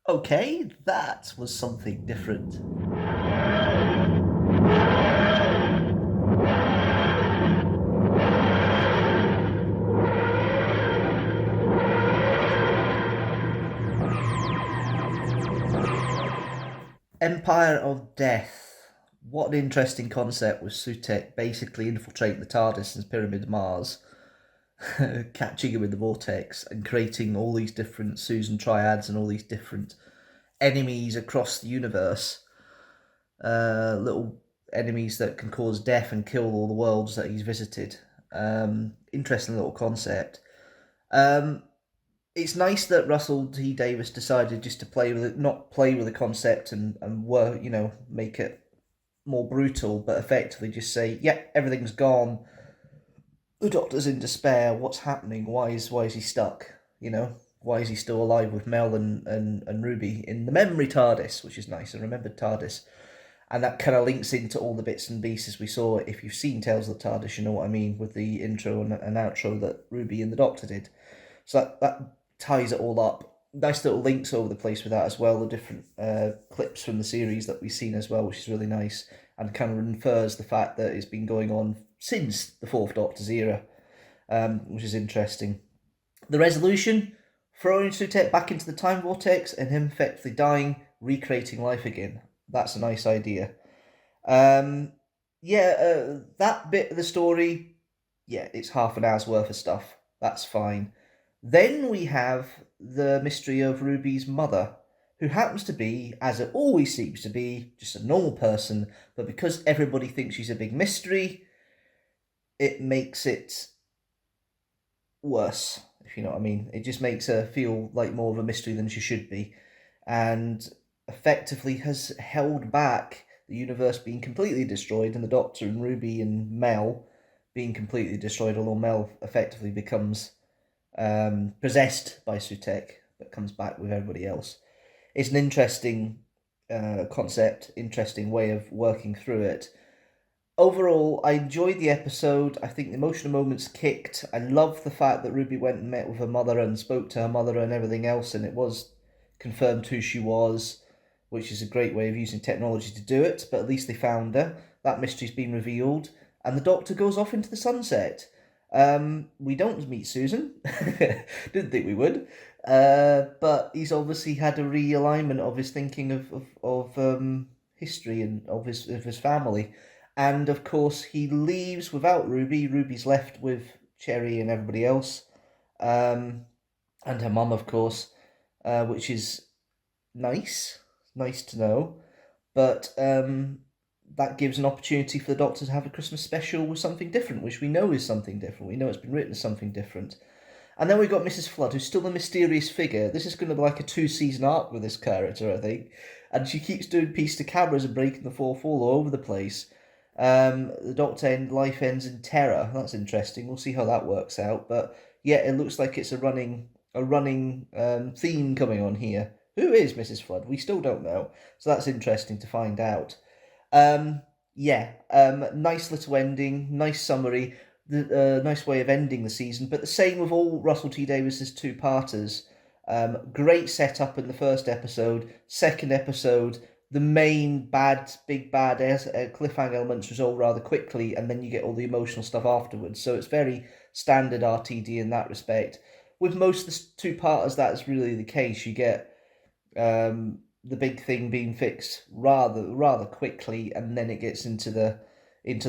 Okay, that was something different. Empire of Death. What an interesting concept with Sutek basically infiltrating the TARDIS and Pyramid Mars, catching him in the vortex, and creating all these different Susan triads and all these different enemies across the universe. Little enemies that can cause death and kill all the worlds that he's visited. Interesting little concept. Um, it's nice that Russell T Davies decided just to play with it, not play with the concept and work, make it more brutal, but effectively just say, yeah, everything's gone. The Doctor's in despair. What's happening? Why is he stuck? Why is he still alive with Mel and Ruby in the memory TARDIS, which is nice, a remembered TARDIS. And that kind of links into all the bits and pieces we saw. If you've seen Tales of the TARDIS, you know what I mean, with the intro and outro that Ruby and the Doctor did. So that ties it all up. Nice little links over the place with that as well. The different clips from the series that we've seen as well, which is really nice, and kind of infers the fact that it's been going on since the Fourth Doctor's era, which is interesting. The resolution: throwing Sutek back into the time vortex and him effectively dying, recreating life again. That's a nice idea. Um, that bit of the story, yeah, it's half an hour's worth of stuff. That's fine. Then we have the mystery of Ruby's mother, who happens to be, as it always seems to be, just a normal person, but because everybody thinks she's a big mystery, it makes it worse, if you know what I mean. It just makes her feel like more of a mystery than she should be, and effectively has held back the universe being completely destroyed and the Doctor and Ruby and Mel being completely destroyed, although Mel effectively becomes possessed by Sutek, but comes back with everybody else. It's an interesting concept, interesting way of working through it. Overall, I enjoyed the episode. I think the emotional moments kicked. I love the fact that Ruby went and met with her mother and spoke to her mother and everything else, and it was confirmed who she was, which is a great way of using technology to do it. But at least they found her. That mystery's been revealed, and the Doctor goes off into the sunset. We don't meet Susan. Didn't think we would. But he's obviously had a realignment of his thinking of history and of his family. And of course, he leaves without Ruby. Ruby's left with Cherry and everybody else, um, and her mum, of course, which is nice. Nice to know. But that gives an opportunity for the Doctor to have a Christmas special with something different, which we know is something different. We know it's been written as something different. And then we've got Mrs. Flood, who's still a mysterious figure. This is going to be like a 2-season arc with this character, I think. And she keeps doing piece to cameras and breaking the fourth wall all over the place. The Doctor life ends in terror. That's interesting. We'll see how that works out. But yeah, it looks like it's a running theme coming on here. Who is Mrs. Flood? We still don't know. So that's interesting to find out. Nice little ending, nice summary, nice way of ending the season. But the same with all Russell T Davies's two-parters. Great setup in the first episode. Second episode, the main big bad cliffhanger elements resolve rather quickly, and then you get all the emotional stuff afterwards. So it's very standard RTD in that respect. With most of the two-parters, that's really the case. You get the big thing being fixed rather quickly, and then it gets into the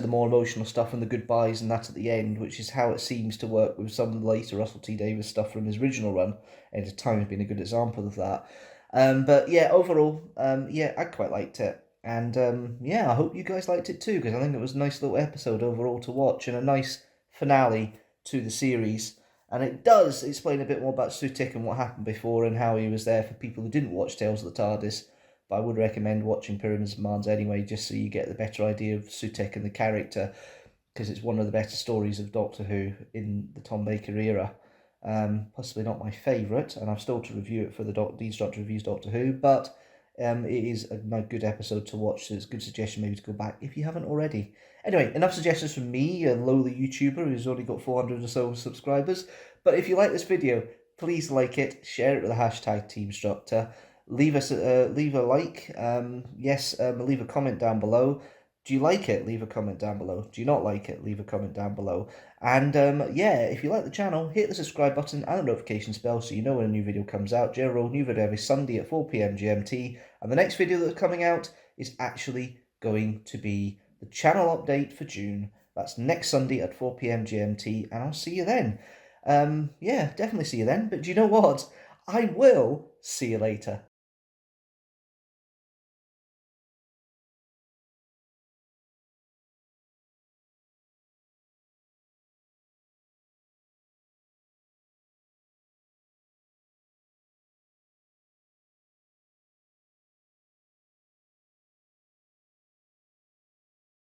more emotional stuff and the goodbyes and that at the end, which is how it seems to work with some of the later Russell T Davies stuff from his original run. And at time has been a good example of that. But yeah, overall, I quite liked it. And I hope you guys liked it too, because I think it was a nice little episode overall to watch and a nice finale to the series. And it does explain a bit more about Sutik and what happened before and how he was there for people who didn't watch Tales of the TARDIS. But I would recommend watching Pyramids of Mars anyway, just so you get the better idea of Sutik and the character, because it's one of the better stories of Doctor Who in the Tom Baker era. Possibly not my favourite, and I've still to review it for the Deanstructor Reviews Doctor Who, but it is a good episode to watch, so it's a good suggestion maybe to go back if you haven't already. Anyway, enough suggestions from me, a lowly YouTuber who's only got 400 or so subscribers. But if you like this video, please like it, share it with the hashtag teamstructor. leave us leave a like. Yes, leave a comment down below. Do you like it? Leave a comment down below. Do you not like it? Leave a comment down below. And yeah, if you like the channel, hit the subscribe button and the notifications bell so you know when a new video comes out. General new video every Sunday at 4 p.m. GMT. And the next video that's coming out is actually going to be the channel update for June. That's next Sunday at 4 p.m. GMT, and I'll see you then. Yeah, definitely see you then. But do you know what? I will see you later.